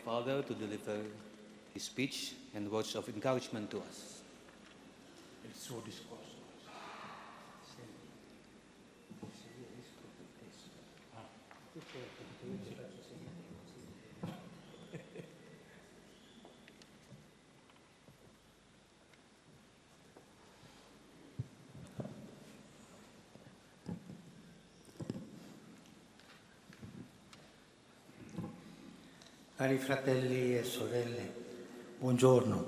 Father to deliver his speech and words of encouragement to us. Il suo discorso. Cari fratelli e sorelle, buongiorno.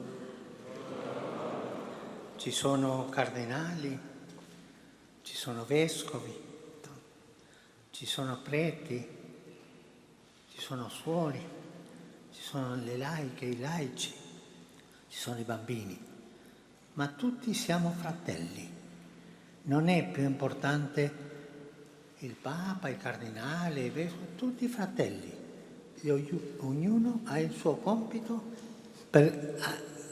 Ci sono cardinali, ci sono vescovi, ci sono preti, ci sono suori, ci sono le laiche, i laici, ci sono i bambini, ma tutti siamo fratelli. Non è più importante il Papa, il cardinale, i vescovi, tutti fratelli. E ognuno ha il suo compito per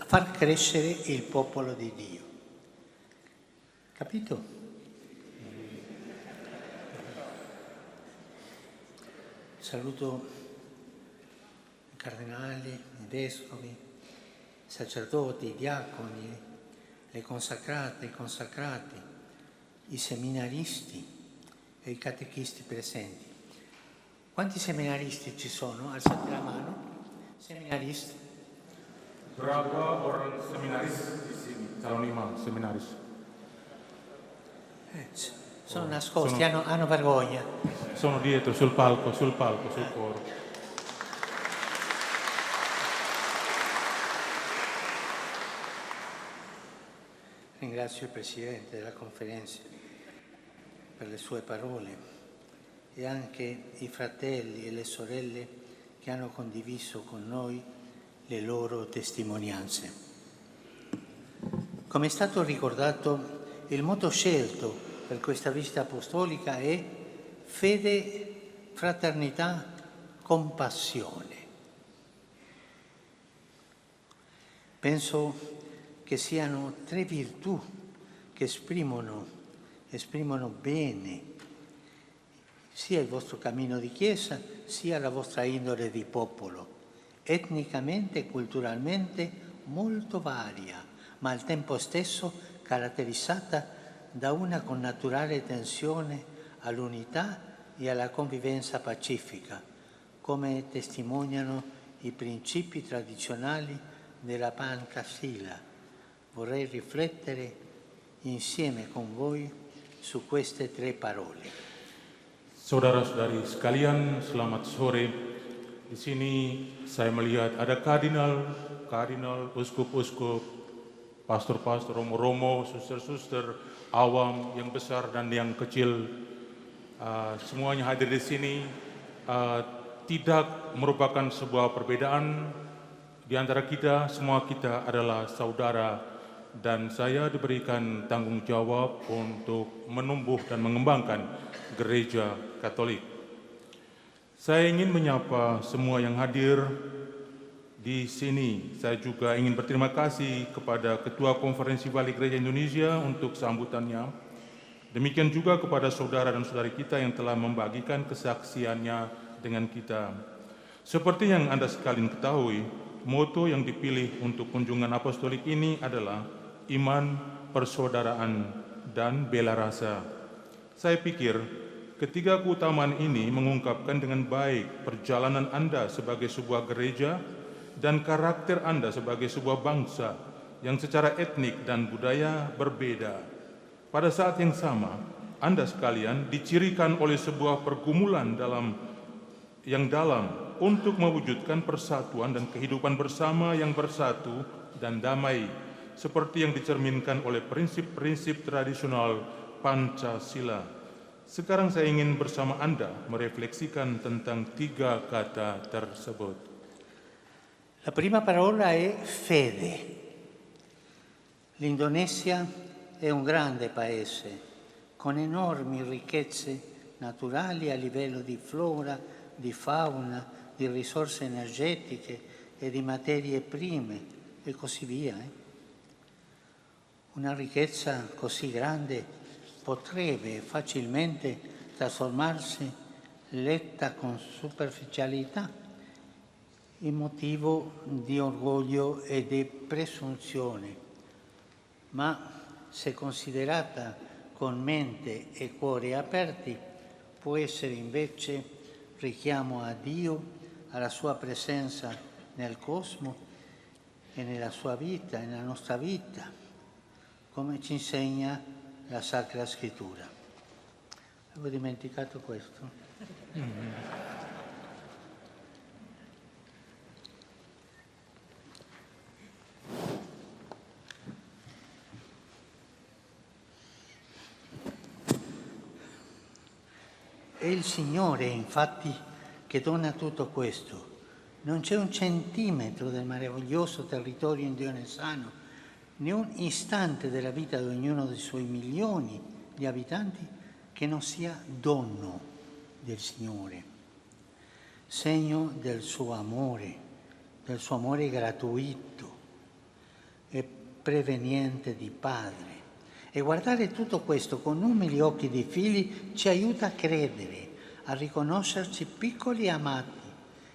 far crescere il popolo di Dio. Capito? Saluto i cardinali, i vescovi, i sacerdoti, i diaconi, le consacrate, i consacrati, i seminaristi e i catechisti presenti. Quanti seminaristi ci sono? Alzate la mano. Seminaristi. Berapa orang seminaris di sini? Calon imam seminaris. Sono nascosti, hanno vergogna. Sono dietro, sul palco, sul coro. Ringrazio il Presidente della Conferenza per le sue parole e anche i fratelli e le sorelle che hanno condiviso con noi le loro testimonianze. Come è stato ricordato, il motto scelto per questa visita apostolica è fede, fraternità, compassione. Penso che siano tre virtù che esprimono bene sia il vostro cammino di Chiesa, sia la vostra indole di popolo, etnicamente e culturalmente molto varia, ma al tempo stesso caratterizzata da una connaturale tensione all'unità e alla convivenza pacifica, come testimoniano i principi tradizionali della Pancasila. Vorrei riflettere insieme con voi su queste tre parole. Saudara-saudari sekalian, selamat sore. Di sini saya melihat ada kardinal, uskup-uskup, pastor-pastor, romo-romo, suster-suster, awam, yang besar dan yang kecil. Semuanya hadir di sini. Tidak merupakan sebuah perbedaan di antara kita. Semua kita adalah saudara. Dan saya diberikan tanggung jawab untuk menumbuh dan mengembangkan Gereja Katolik. Saya ingin menyapa semua yang hadir di sini. Saya juga ingin berterima kasih kepada Ketua Konferensi Wali Gereja Indonesia untuk sambutannya. Demikian juga kepada saudara dan saudari kita yang telah membagikan kesaksiannya dengan kita. Seperti yang Anda sekalian ketahui, moto yang dipilih untuk kunjungan apostolik ini adalah iman, persaudaraan, dan bela rasa. Saya pikir ketiga keutamaan ini mengungkapkan dengan baik perjalanan Anda sebagai sebuah gereja dan karakter Anda sebagai sebuah bangsa yang secara etnik dan budaya berbeda. Pada saat yang sama, Anda sekalian dicirikan oleh sebuah pergumulan yang dalam untuk mewujudkan persatuan dan kehidupan bersama yang bersatu dan damai, seperti yang dicerminkan oleh prinsip-prinsip tradisional Pancasila. Sekarang saya ingin bersama Anda merefleksikan tentang tiga kata tersebut. La prima parola è fede. L'Indonesia è un grande paese con enormi ricchezze naturali a livello di flora, di fauna, di risorse energetiche e di materie prime e così via. Una ricchezza così grande potrebbe facilmente trasformarsi, letta con superficialità, in motivo di orgoglio e di presunzione, ma se considerata con mente e cuore aperti, può essere invece richiamo a Dio, alla sua presenza nel cosmo e nella sua vita, nella nostra vita, come ci insegna la Sacra Scrittura. Avevo dimenticato questo? È il Signore, infatti, che dona tutto questo. Non c'è un centimetro del meraviglioso territorio indionesano, né un istante della vita di ognuno dei suoi milioni di abitanti che non sia dono del Signore, segno del suo amore gratuito e preveniente di Padre. E guardare tutto questo con umili occhi di figli ci aiuta a credere, a riconoscerci piccoli e amati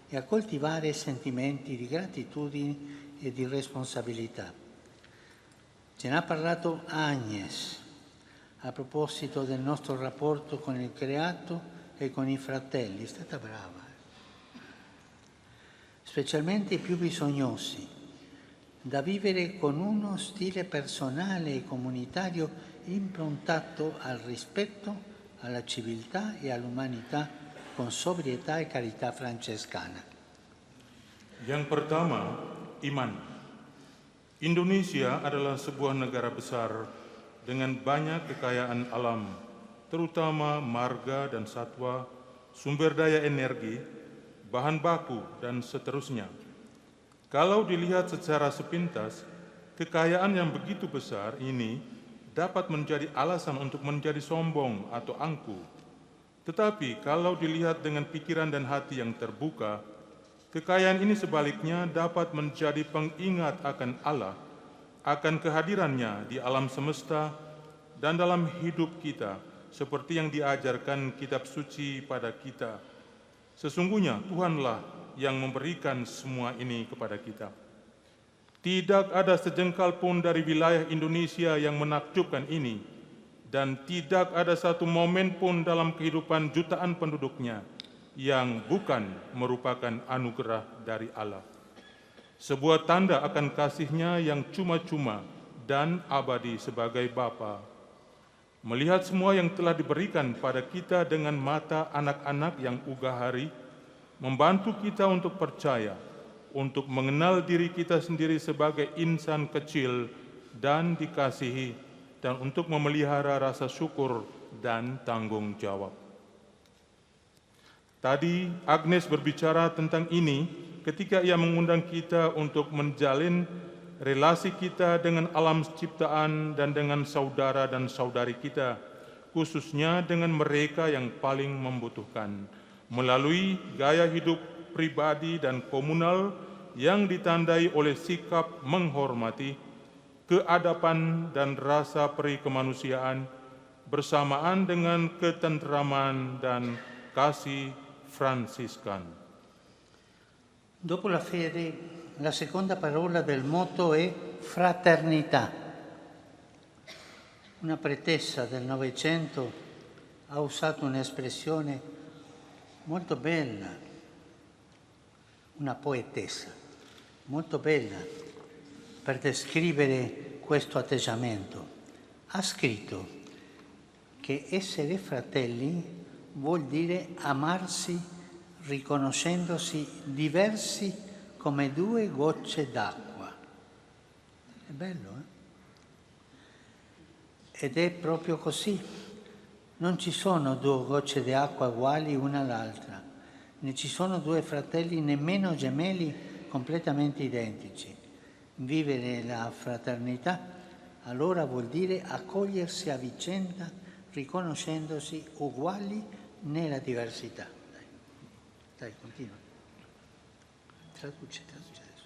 e a coltivare sentimenti di gratitudine e di responsabilità. Ce n'ha parlato Agnes a proposito del nostro rapporto con il creato e con i fratelli. È stata brava. Specialmente i più bisognosi, da vivere con uno stile personale e comunitario improntato al rispetto, alla civiltà e all'umanità con sobrietà e carità francescana. Yang pertama, iman. Indonesia adalah sebuah negara besar dengan banyak kekayaan alam, terutama marga dan satwa, sumber daya energi, bahan baku, dan seterusnya. Kalau dilihat secara sepintas, kekayaan yang begitu besar ini dapat menjadi alasan untuk menjadi sombong atau angkuh. Tetapi kalau dilihat dengan pikiran dan hati yang terbuka, kekayaan ini sebaliknya dapat menjadi pengingat akan Allah, akan kehadirannya di alam semesta dan dalam hidup kita, seperti yang diajarkan kitab suci pada kita. Sesungguhnya Tuhanlah yang memberikan semua ini kepada kita. Tidak ada sejengkal pun dari wilayah Indonesia yang menakjubkan ini, dan tidak ada satu momen pun dalam kehidupan jutaan penduduknya yang bukan merupakan anugerah dari Allah. Sebuah tanda akan kasih-Nya yang cuma-cuma dan abadi sebagai Bapa. Melihat semua yang telah diberikan pada kita dengan mata anak-anak yang ugahari, membantu kita untuk percaya, untuk mengenal diri kita sendiri sebagai insan kecil dan dikasihi, dan untuk memelihara rasa syukur dan tanggung jawab. Tadi Agnes berbicara tentang ini ketika ia mengundang kita untuk menjalin relasi kita dengan alam ciptaan dan dengan saudara dan saudari kita, khususnya dengan mereka yang paling membutuhkan, melalui gaya hidup pribadi dan komunal yang ditandai oleh sikap menghormati, keadapan dan rasa peri kemanusiaan, bersamaan dengan ketentraman dan kasih Fransiskan. Dopo la fede, la seconda parola del motto è fraternità. Una pretesa del Novecento ha usato un'espressione molto bella, una poetessa molto bella per descrivere questo atteggiamento. Ha scritto che essere fratelli vuol dire amarsi riconoscendosi diversi come due gocce d'acqua. È bello, eh? Ed è proprio così. Non ci sono due gocce di acqua uguali una all'altra, né ci sono due fratelli nemmeno gemelli completamente identici. Vivere la fraternità allora vuol dire accogliersi a vicenda riconoscendosi uguali nella diversità. Dai, continua. Traduce adesso.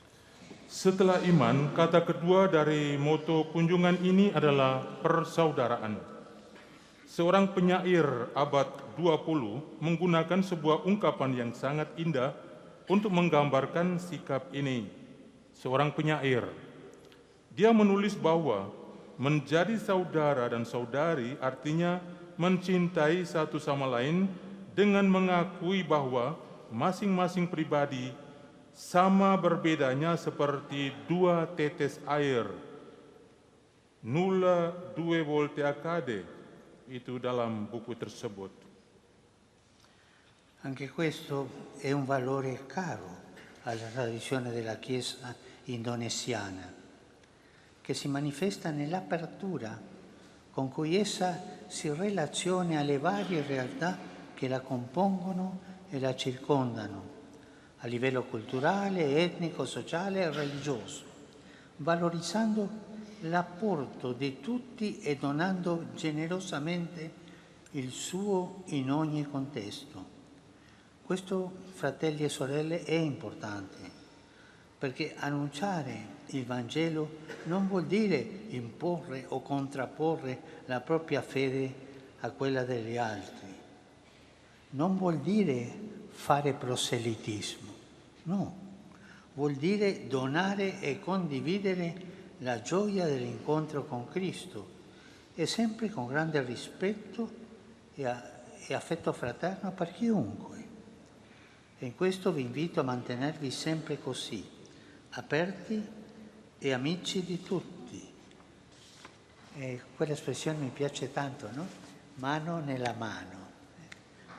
Setelah iman, kata kedua dari moto kunjungan ini adalah persaudaraan. Seorang penyair abad 20 menggunakan sebuah ungkapan yang sangat indah untuk menggambarkan sikap ini. Seorang penyair, dia menulis bahwa menjadi saudara dan saudari artinya mencintai satu sama lain dengan mengakui bahwa masing-masing pribadi sama berbedanya seperti dua tetes air. Nulla due volte accade, itu dalam buku tersebut. Anche questo è un valore caro alla tradizione della Chiesa indonesiana, che si manifesta nell'apertura con cui essa si relaziona alle varie realtà che la compongono e la circondano, a livello culturale, etnico, sociale e religioso, valorizzando l'apporto di tutti e donando generosamente il suo in ogni contesto. Questo, fratelli e sorelle, è importante, perché annunciare il Vangelo non vuol dire imporre o contrapporre la propria fede a quella degli altri, non vuol dire fare proselitismo, no, vuol dire donare e condividere la gioia dell'incontro con Cristo e sempre con grande rispetto e affetto fraterno per chiunque. E in questo vi invito a mantenervi sempre così, aperti e amici di tutti. E quell'espressione mi piace tanto, no? Mano nella mano,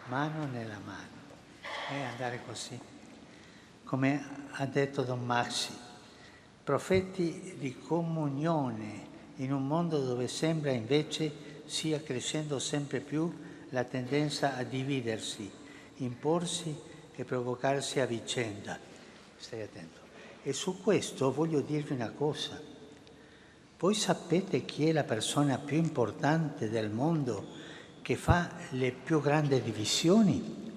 mano nella mano. E andare così. Come ha detto Don Maxi, profeti di comunione in un mondo dove sembra invece sia crescendo sempre più la tendenza a dividersi, imporsi e provocarsi a vicenda. Stai attento. E su questo voglio dirvi una cosa. Voi sapete chi è la persona più importante del mondo che fa le più grandi divisioni?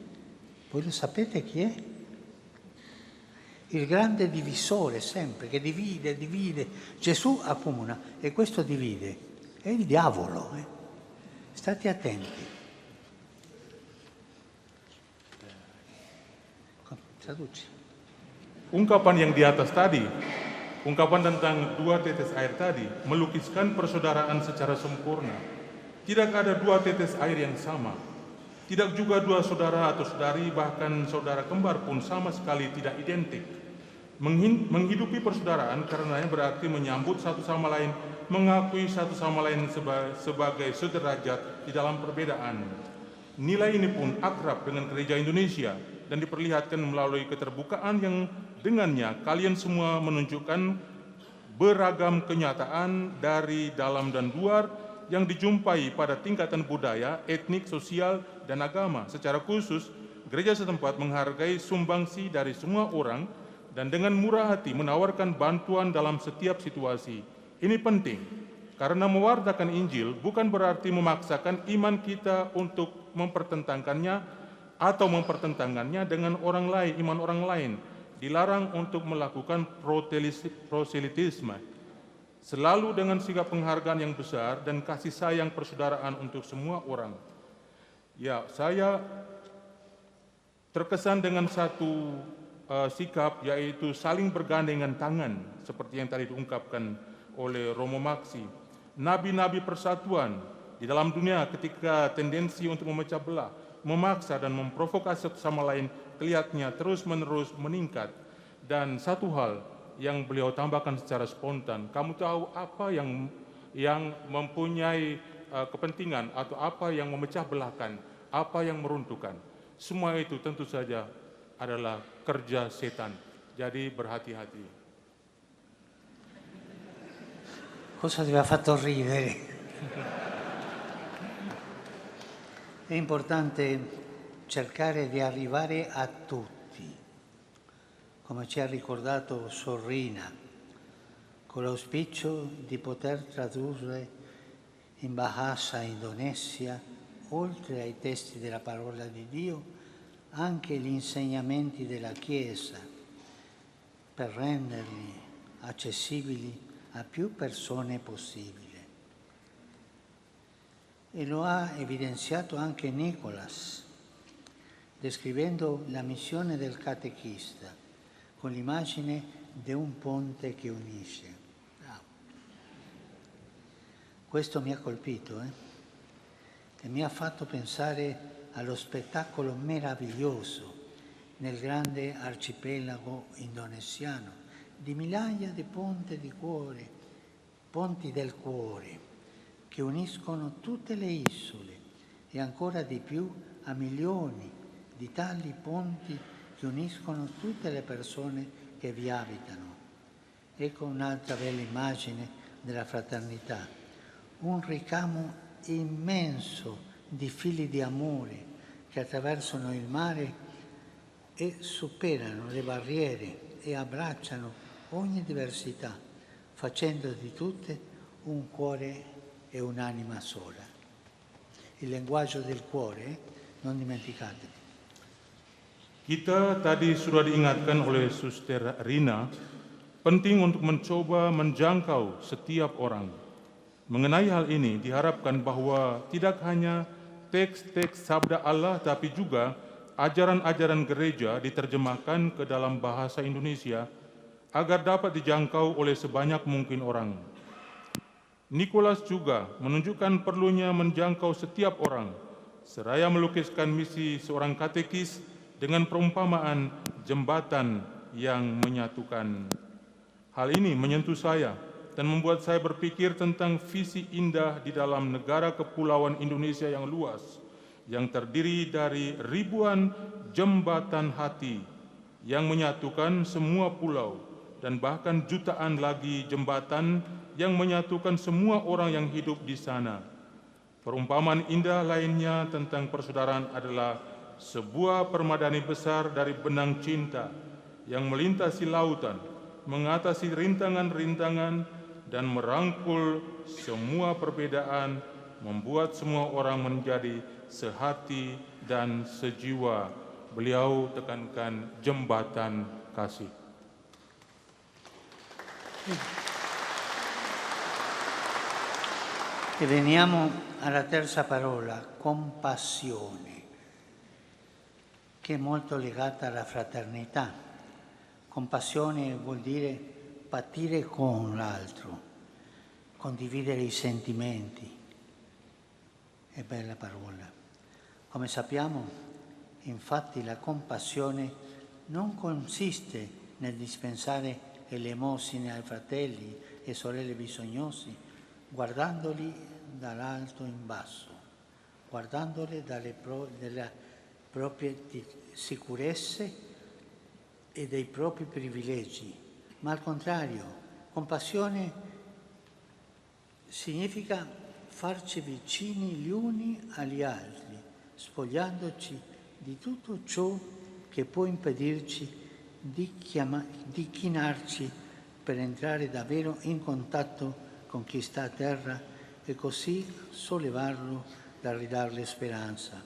Voi lo sapete chi è? Il grande divisore sempre, che divide. Gesù accomuna e questo divide. È il diavolo. State attenti. Traduci. Ungkapan yang di atas tadi, ungkapan tentang dua tetes air tadi, melukiskan persaudaraan secara sempurna. Tidak ada dua tetes air yang sama. Tidak juga dua saudara atau saudari, bahkan saudara kembar pun sama sekali tidak identik. Menghidupi persaudaraan karenanya berarti menyambut satu sama lain, mengakui satu sama lain sebagai sederajat di dalam perbedaan. Nilai ini pun akrab dengan gereja Indonesia dan diperlihatkan melalui keterbukaan yang dengannya kalian semua menunjukkan beragam kenyataan dari dalam dan luar yang dijumpai pada tingkatan budaya, etnik, sosial, dan agama. Secara khusus, gereja setempat menghargai sumbangsi dari semua orang dan dengan murah hati menawarkan bantuan dalam setiap situasi. Ini penting, karena mewartakan Injil bukan berarti memaksakan iman kita untuk mempertentangkannya atau mempertentangkannya dengan orang lain, iman orang lain. Dilarang untuk melakukan proselitisme. Selalu dengan sikap penghargaan yang besar dan kasih sayang persaudaraan untuk semua orang. Ya, saya terkesan dengan satu sikap, yaitu saling bergandengan tangan, seperti yang tadi diungkapkan oleh Romo Maxi. Nabi-nabi persatuan di dalam dunia ketika tendensi untuk memecah belah, memaksa dan memprovokasi satu sama lain kelihatannya terus-menerus meningkat. Dan satu hal yang beliau tambahkan secara spontan, kamu tahu apa yang mempunyai kepentingan atau apa yang memecah belahkan, apa yang meruntuhkan. Semua itu tentu saja adalah kerja setan. Jadi berhati-hati. Cosa ti ha fatto ridere? È importante cercare di arrivare a tutti, come ci ha ricordato Sorrina, con l'auspicio di poter tradurre in Bahasa Indonesia, oltre ai testi della parola di Dio, anche gli insegnamenti della Chiesa, per renderli accessibili a più persone possibile. E lo ha evidenziato anche Nicolas. descrivendo la missione del catechista con l'immagine di un ponte che unisce. Bravo. Questo mi ha colpito e mi ha fatto pensare allo spettacolo meraviglioso nel grande arcipelago indonesiano di migliaia di ponti del cuore, che uniscono tutte le isole e ancora di più a milioni di tali ponti che uniscono tutte le persone che vi abitano. Ecco un'altra bella immagine della fraternità, un ricamo immenso di fili di amore che attraversano il mare e superano le barriere e abbracciano ogni diversità, facendo di tutte un cuore e un'anima sola. Il linguaggio del cuore, non dimenticatevi. Kita tadi sudah diingatkan oleh Suster Rina, penting untuk mencoba menjangkau setiap orang. Mengenai hal ini diharapkan bahwa tidak hanya teks-teks sabda Allah, tapi juga ajaran-ajaran gereja diterjemahkan ke dalam bahasa Indonesia agar dapat dijangkau oleh sebanyak mungkin orang. Nicholas juga menunjukkan perlunya menjangkau setiap orang, seraya melukiskan misi seorang katekis dengan perumpamaan jembatan yang menyatukan. Hal ini menyentuh saya dan membuat saya berpikir tentang visi indah di dalam negara kepulauan Indonesia yang luas, yang terdiri dari ribuan jembatan hati yang menyatukan semua pulau dan bahkan jutaan lagi jembatan yang menyatukan semua orang yang hidup di sana. Perumpamaan indah lainnya tentang persaudaraan adalah sebuah permadani besar dari benang cinta yang melintasi lautan, mengatasi rintangan-rintangan, dan merangkul semua perbedaan, membuat semua orang menjadi sehati dan sejiwa. Beliau tekankan jembatan kasih. E veniamo alla terza parola, compassione, che è molto legata alla fraternità. Compassione vuol dire patire con l'altro, condividere i sentimenti. È bella parola. Come sappiamo, infatti, la compassione non consiste nel dispensare elemosine ai fratelli e sorelle bisognosi, guardandoli dall'alto in basso, guardandole dalle proprie sicurezze e dei propri privilegi, ma al contrario, compassione significa farci vicini gli uni agli altri, spogliandoci di tutto ciò che può impedirci di chinarci per entrare davvero in contatto con chi sta a terra e così sollevarlo da ridarle speranza.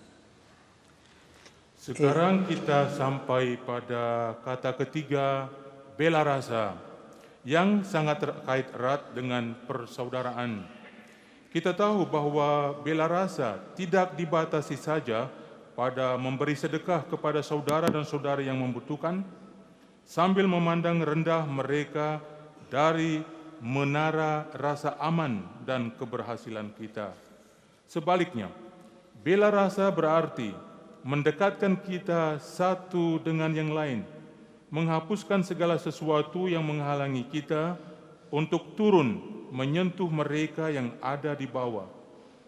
Sekarang kita sampai pada kata ketiga, bela rasa, yang sangat terkait erat dengan persaudaraan. Kita tahu bahwa bela rasa tidak dibatasi saja pada memberi sedekah kepada saudara dan saudari yang membutuhkan, sambil memandang rendah mereka dari menara rasa aman dan keberhasilan kita. Sebaliknya, bela rasa berarti mendekatkan kita satu dengan yang lain, menghapuskan segala sesuatu yang menghalangi kita untuk turun menyentuh mereka yang ada di bawah,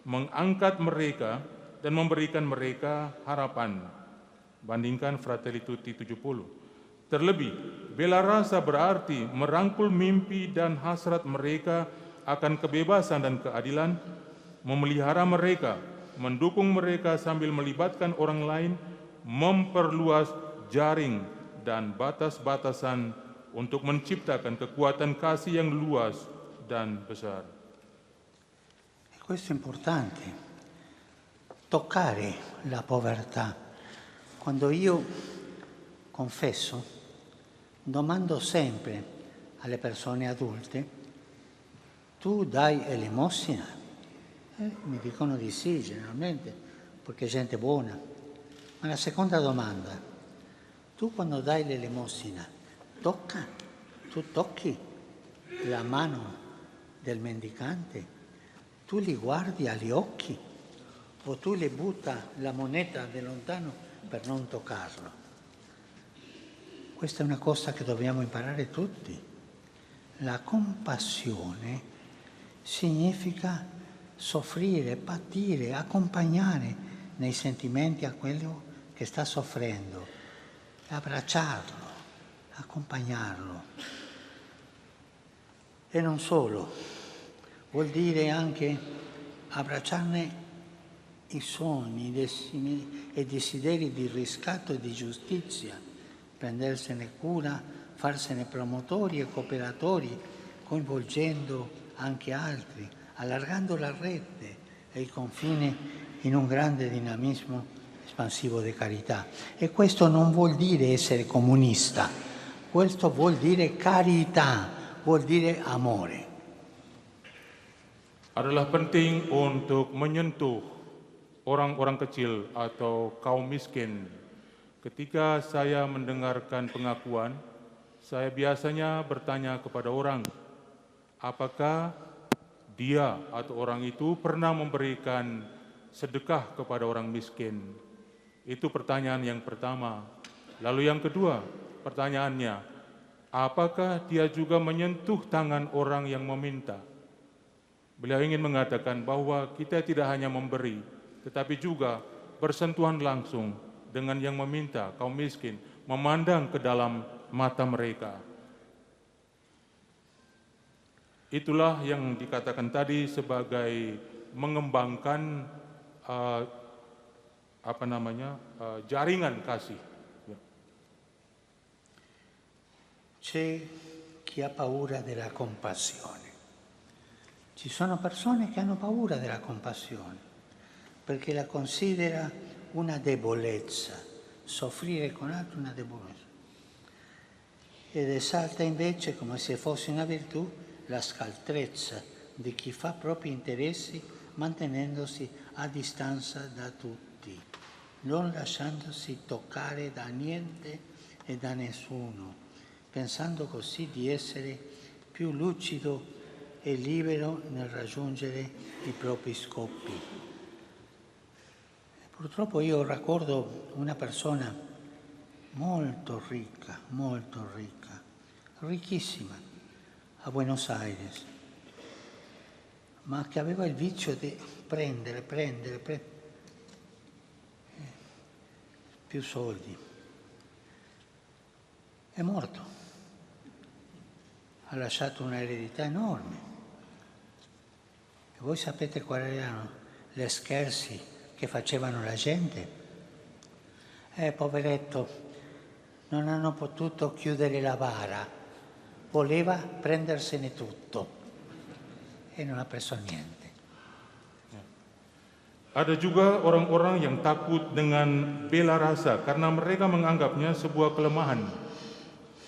mengangkat mereka dan memberikan mereka harapan. Bandingkan Fratelli Tutti 70. Terlebih, bela rasa berarti merangkul mimpi dan hasrat mereka akan kebebasan dan keadilan, memelihara mereka, mendukung mereka sambil melibatkan orang lain, memperluas jaring dan batas-batasan untuk menciptakan kekuatan kasih yang luas dan besar. E questo è importante, toccare la povertà. Quando io confesso, domando sempre alle persone adulte: tu dai elemosina? Mi dicono di sì, generalmente, perché è gente buona. Ma la seconda domanda, tu quando dai l'elemosina, tu tocchi la mano del mendicante, tu li guardi agli occhi o tu le butta la moneta da lontano per non toccarlo? Questa è una cosa che dobbiamo imparare tutti. La compassione significa soffrire, patire, accompagnare nei sentimenti a quello che sta soffrendo, abbracciarlo, accompagnarlo. E non solo, vuol dire anche abbracciarne i sogni e i desideri di riscatto e di giustizia, prendersene cura, farsene promotori e cooperatori, coinvolgendo anche altri, allargando la rete e il confine in un grande dinamismo espansivo di carità. E questo non vuol dire essere comunista, questo vuol dire carità, vuol dire amore. Adalah penting untuk menyentuh orang-orang kecil atau kaum miskin. Ketika saya mendengarkan pengakuan, saya biasanya bertanya kepada orang, apakah dia atau orang itu pernah memberikan sedekah kepada orang miskin? Itu pertanyaan yang pertama. Lalu yang kedua, pertanyaannya, apakah dia juga menyentuh tangan orang yang meminta? Beliau ingin mengatakan bahwa kita tidak hanya memberi, tetapi juga bersentuhan langsung dengan yang meminta, kaum miskin, memandang ke dalam mata mereka. Itulah yang dikatakan tadi sebagai mengembangkan jaringan kasih. C'è chi ha paura della compassione. Ci sono persone che hanno paura della compassione perché la considera una debolezza, soffrire con altri una debolezza. Ed esalta invece, come se fosse una virtù, la scaltrezza di chi fa propri interessi mantenendosi a distanza da tutti, non lasciandosi toccare da niente e da nessuno, pensando così di essere più lucido e libero nel raggiungere i propri scopi. Purtroppo io ricordo una persona molto ricca, ricchissima, a Buenos Aires, ma che aveva il vizio di prendere più soldi. È morto, ha lasciato un'eredità enorme. E voi sapete quali erano le scherzi che facevano la gente? Poveretto, non hanno potuto chiudere la bara, voleva prendersene tutto e non ha preso niente. Ada juga orang-orang yang takut dengan bela rasa karena mereka menganggapnya sebuah kelemahan.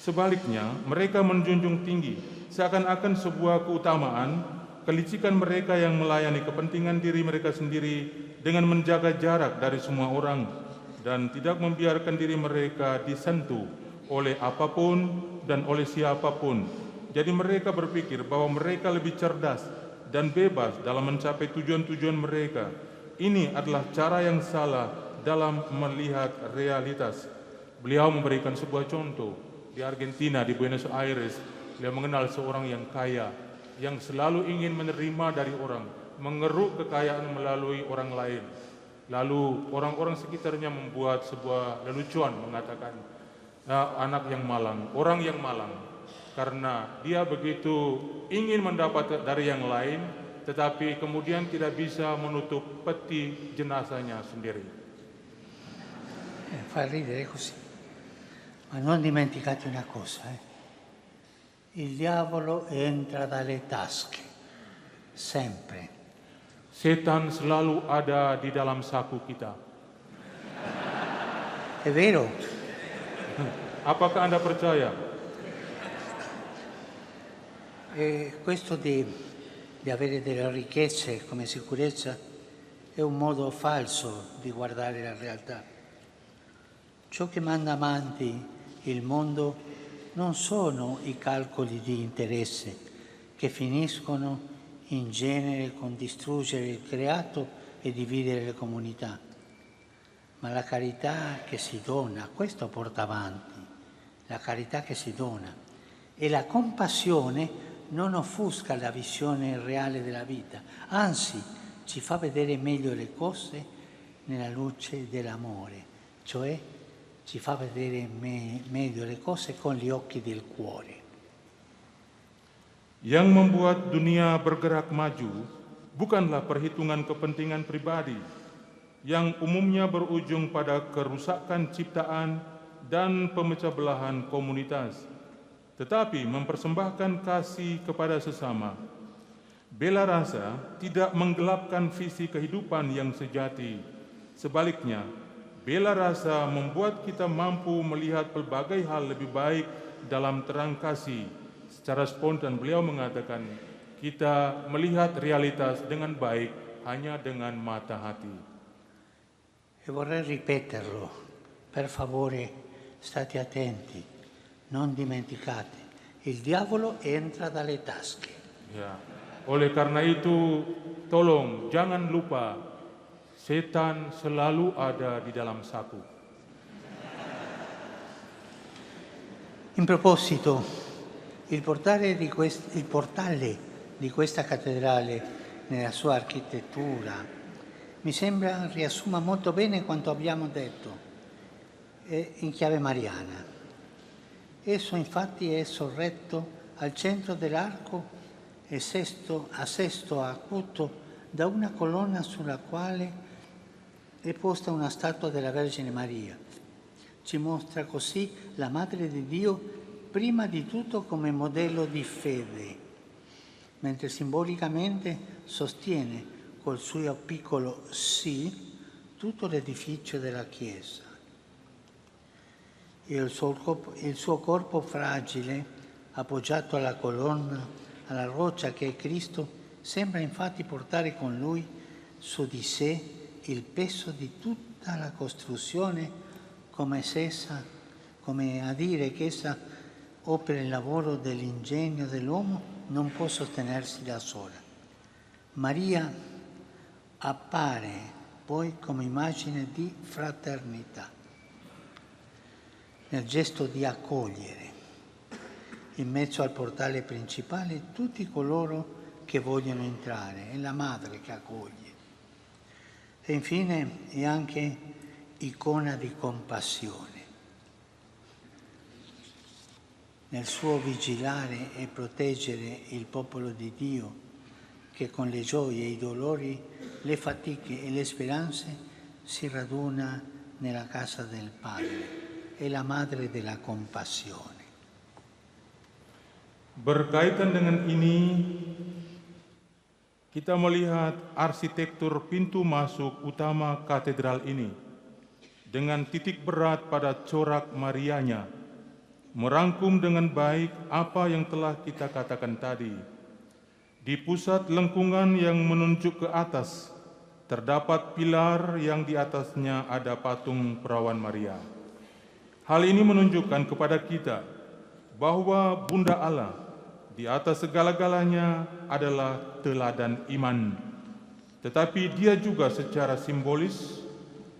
Sebaliknya, mereka menjunjung tinggi seakan-akan sebuah keutamaan kelicikan mereka yang melayani kepentingan diri mereka sendiri dengan menjaga jarak dari semua orang dan tidak membiarkan diri mereka disentuh oleh apapun dan oleh siapapun. Jadi mereka berpikir bahwa mereka lebih cerdas dan bebas dalam mencapai tujuan-tujuan mereka. Ini adalah cara yang salah dalam melihat realitas. Beliau memberikan sebuah contoh. Di Argentina, di Buenos Aires, beliau mengenal seorang yang kaya, yang selalu ingin menerima dari orang, mengeruk kekayaan melalui orang lain. Lalu orang-orang sekitarnya membuat sebuah lelucon mengatakan, anak yang malang, orang yang malang, karena dia begitu ingin mendapat dari yang lain, tetapi kemudian tidak bisa menutup peti jenazahnya sendiri. Fa ridere così, ma non dimenticate una cosa, Il diavolo entra dalle tasche, sempre. Setan selalu ada di dalam saku kita. È vero? Apakah Anda percaya? E questo di avere delle ricchezze come sicurezza è un modo falso di guardare la realtà. Ciò che manda avanti il mondo non sono i calcoli di interesse che finiscono in genere con distruggere il creato e dividere le comunità, ma la carità che si dona, questo porta avanti, la carità che si dona. E la compassione non offusca la visione reale della vita, anzi ci fa vedere meglio le cose nella luce dell'amore, cioè ci fa vedere meglio le cose con gli occhi del cuore. Yang membuat dunia bergerak maju bukanlah perhitungan kepentingan pribadi yang umumnya berujung pada kerusakan ciptaan dan pemecah belahan komunitas, tetapi mempersembahkan kasih kepada sesama. Bela rasa tidak menggelapkan visi kehidupan yang sejati. Sebaliknya, bela rasa membuat kita mampu melihat pelbagai hal lebih baik dalam terang kasih. Secara spontan beliau mengatakan, kita melihat realitas dengan baik hanya dengan mata hati. E vorrei ripeterlo, per favore state attenti, non dimenticate, il diavolo entra dalle tasche. Ya, oleh karena itu, tolong jangan lupa, setan selalu ada di dalam saku. In proposito, il portale di questa cattedrale nella sua architettura mi sembra riassuma molto bene quanto abbiamo detto in chiave mariana. Esso infatti è sorretto al centro dell'arco e a sesto acuto da una colonna sulla quale è posta una statua della Vergine Maria. Ci mostra così la Madre di Dio prima di tutto come modello di fede, mentre simbolicamente sostiene col suo piccolo sì tutto l'edificio della Chiesa. Il suo corpo fragile, appoggiato alla colonna, alla roccia che è Cristo, sembra infatti portare con lui su di sé il peso di tutta la costruzione, come a dire che essa opera il lavoro dell'ingegno dell'uomo non può sostenersi da sola. Maria appare poi come immagine di fraternità, nel gesto di accogliere in mezzo al portale principale tutti coloro che vogliono entrare, è la madre che accoglie. E infine è anche icona di compassione. Nel suo vigilare e proteggere il popolo di Dio, che con le gioie e i dolori, le fatiche e le speranze si raduna nella casa del Padre, è la madre della compassione. Berkaitan dengan ini, kita melihat arsitektur pintu masuk utama katedral ini dengan titik berat pada corak Marianya, merangkum dengan baik apa yang telah kita katakan tadi. Di pusat lengkungan yang menunjuk ke atas, terdapat pilar yang di atasnya ada patung perawan Maria. Hal ini menunjukkan kepada kita bahwa Bunda Allah di atas segala-galanya adalah teladan iman. Tetapi dia juga secara simbolis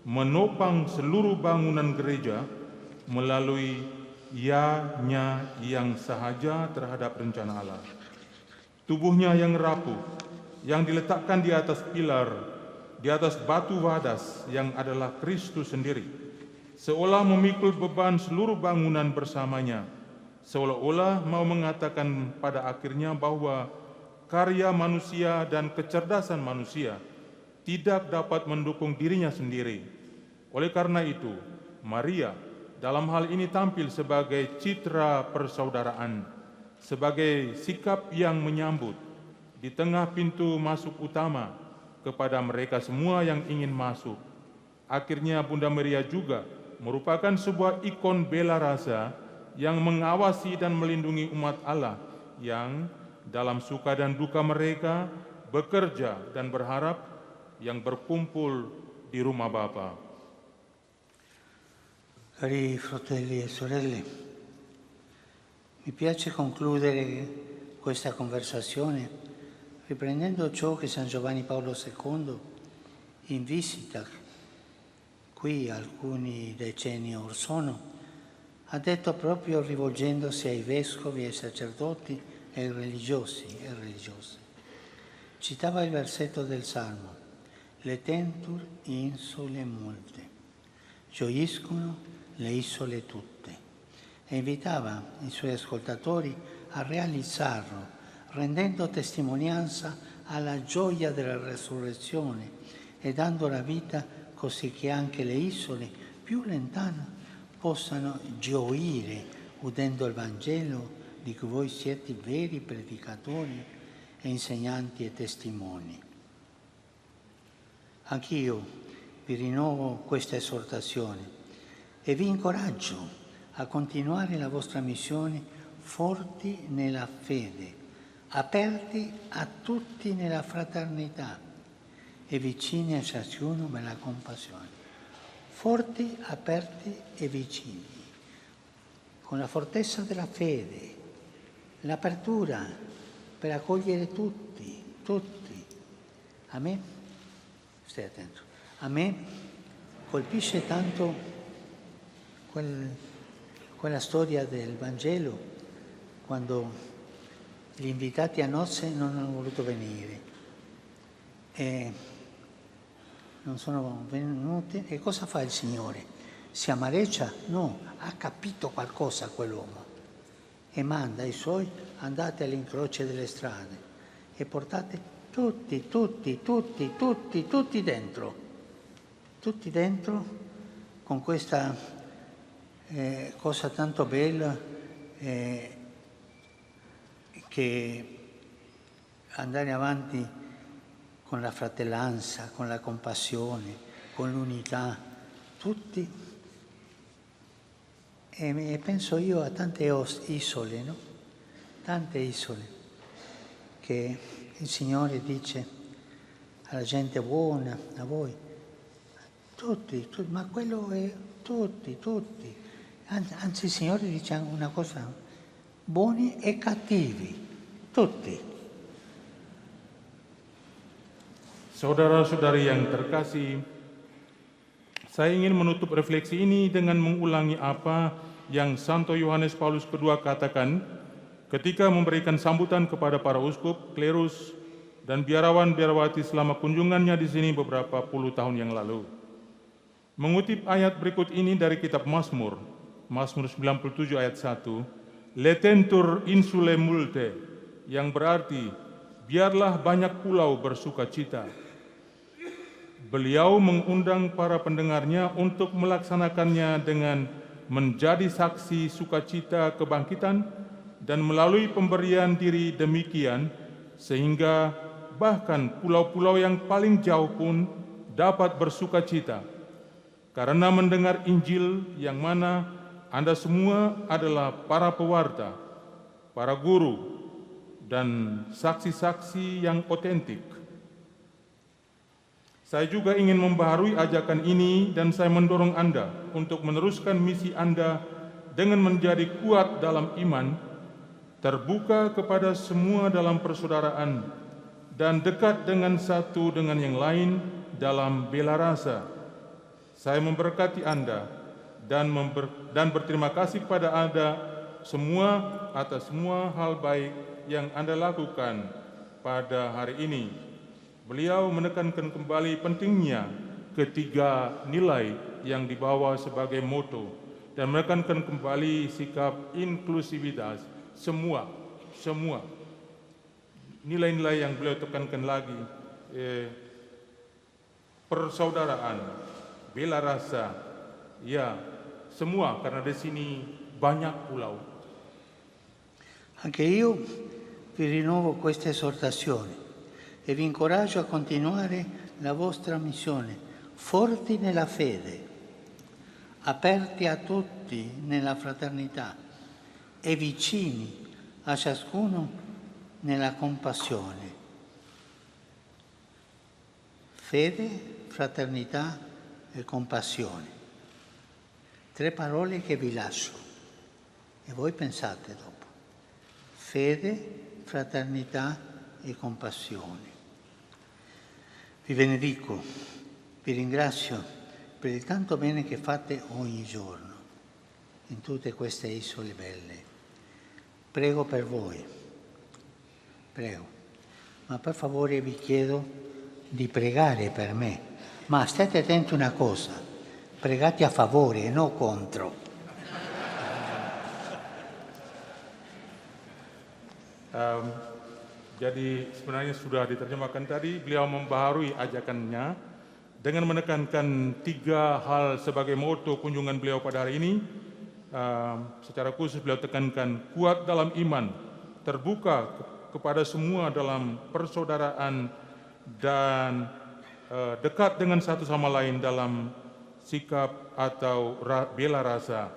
menopang seluruh bangunan gereja melalui ya-nya yang sahaja terhadap rencana Allah. Tubuhnya yang rapuh, yang diletakkan di atas pilar, di atas batu wadas yang adalah Kristus sendiri, seolah memikul beban seluruh bangunan bersamanya, seolah-olah mau mengatakan pada akhirnya bahwa karya manusia dan kecerdasan manusia tidak dapat mendukung dirinya sendiri. Oleh karena itu, Maria dalam hal ini tampil sebagai citra persaudaraan, sebagai sikap yang menyambut di tengah pintu masuk utama kepada mereka semua yang ingin masuk. Akhirnya Bunda Maria juga merupakan sebuah ikon bela rasa yang mengawasi dan melindungi umat Allah yang dalam suka dan duka mereka bekerja dan berharap yang berkumpul di rumah Bapa. Cari fratelli e sorelle, mi piace concludere questa conversazione riprendendo ciò che San Giovanni Paolo II, in visita qui alcuni decenni or sono, ha detto proprio rivolgendosi ai vescovi, ai sacerdoti e ai religiosi e religiose. Citava il versetto del Salmo: «Letentur insule multe», gioiscono le isole tutte, e invitava i suoi ascoltatori a realizzarlo, rendendo testimonianza alla gioia della resurrezione e dando la vita così che anche le isole più lontane possano gioire udendo il Vangelo di cui voi siete veri predicatori e insegnanti e testimoni. Anch'io vi rinnovo questa esortazione e vi incoraggio a continuare la vostra missione forti nella fede, aperti a tutti nella fraternità e vicini a ciascuno nella compassione. Forti, aperti e vicini, con la fortezza della fede, l'apertura per accogliere tutti. A me, stai attento, a me colpisce tanto quella storia del Vangelo, quando gli invitati a nozze non hanno voluto venire e non sono venuti. E cosa fa il Signore? Si amareggia? No, ha capito qualcosa quell'uomo e manda i suoi: andate all'incrocio delle strade e portate tutti dentro con questa cosa tanto bella che andare avanti con la fratellanza, con la compassione, con l'unità, tutti. E penso io a tante isole, no? Tante isole che il Signore dice alla gente buona, a voi, tutti, ma quello è tutti. Anzi il Signore dice una cosa: buoni e cattivi, tutti. Saudara-saudari yang terkasih, saya ingin menutup refleksi ini dengan mengulangi apa yang Santo Yohanes Paulus II katakan ketika memberikan sambutan kepada para uskup, klerus, dan biarawan-biarawati selama kunjungannya di sini beberapa puluh tahun yang lalu. Mengutip ayat berikut ini dari kitab Mazmur 97 ayat 1, Letentur insule multe, yang berarti biarlah banyak pulau bersuka cita. Beliau mengundang para pendengarnya untuk melaksanakannya dengan menjadi saksi sukacita kebangkitan dan melalui pemberian diri demikian sehingga bahkan pulau-pulau yang paling jauh pun dapat bersuka cita karena mendengar Injil yang mana Anda semua adalah para pewarta, para guru, dan saksi-saksi yang otentik. Saya juga ingin membaharui ajakan ini dan saya mendorong Anda untuk meneruskan misi Anda dengan menjadi kuat dalam iman, terbuka kepada semua dalam persaudaraan, dan dekat dengan satu dengan yang lain dalam bela rasa. Saya memberkati Anda dan berterima kasih kepada Anda semua atas semua hal baik yang Anda lakukan pada hari ini. Beliau menekankan kembali pentingnya ketiga nilai yang dibawa sebagai moto dan menekankan kembali sikap inklusivitas semua nilai-nilai yang beliau tekankan lagi, persaudaraan, bela rasa, ya semua, karena di sini banyak pulau. Anche io vi rinnovo questa esortazione e vi incoraggio a continuare la vostra missione, forti nella fede, aperti a tutti nella fraternità e vicini a ciascuno nella compassione. Fede, fraternità e compassione. 3 parole che vi lascio e voi pensate dopo. Fede, fraternità e compassione. Vi benedico, vi ringrazio per il tanto bene che fate ogni giorno in tutte queste isole belle. Prego per voi, prego, ma per favore vi chiedo di pregare per me. Ma state attenti a una cosa, pregate a favore e non contro. Jadi sebenarnya sudah diterjemahkan tadi, beliau membaharui ajakannya dengan menekankan 3 hal sebagai moto kunjungan beliau pada hari ini. Secara khusus beliau tekankan kuat dalam iman, terbuka kepada semua dalam persaudaraan, dan dekat dengan satu sama lain dalam sikap atau bela rasa.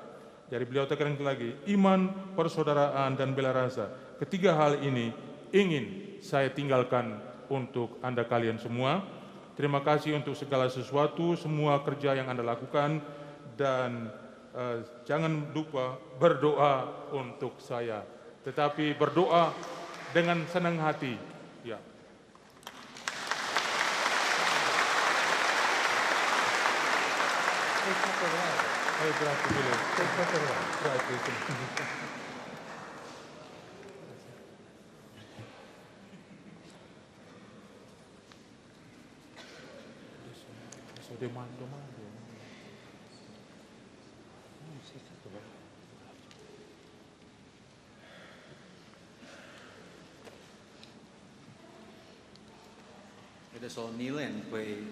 Jadi beliau tekankan lagi, iman, persaudaraan, dan bela rasa. Ketiga hal ini ingin saya tinggalkan untuk Anda kalian semua. Terima kasih untuk segala sesuatu, semua kerja yang Anda lakukan, dan jangan lupa berdoa untuk saya. Tetapi berdoa dengan senang hati. Ya. Let us all kneel and pray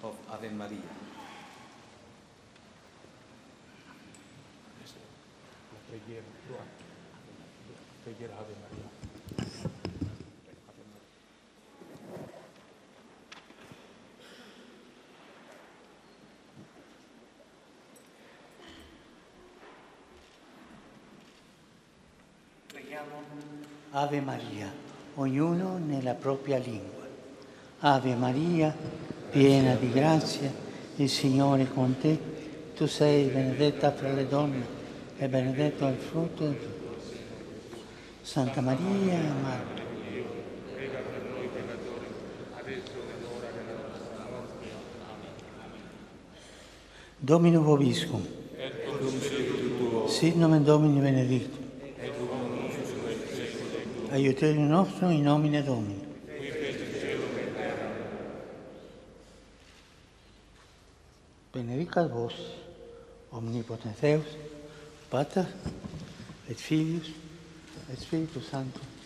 of Ave Maria. Ave Maria. Ave Maria, ognuno nella propria lingua. Ave Maria, piena di grazia, il Signore è con te. Tu sei benedetta fra le donne e benedetto è il frutto del tuo corpo. Santa Maria, Madre. Domino vobiscum. Sit nomen Domini benedictum. Aiuterium nostrum in nomine Domini. Benedicat vos, omnipotens Deus, Pater, et Filius, et Spiritus Sanctus.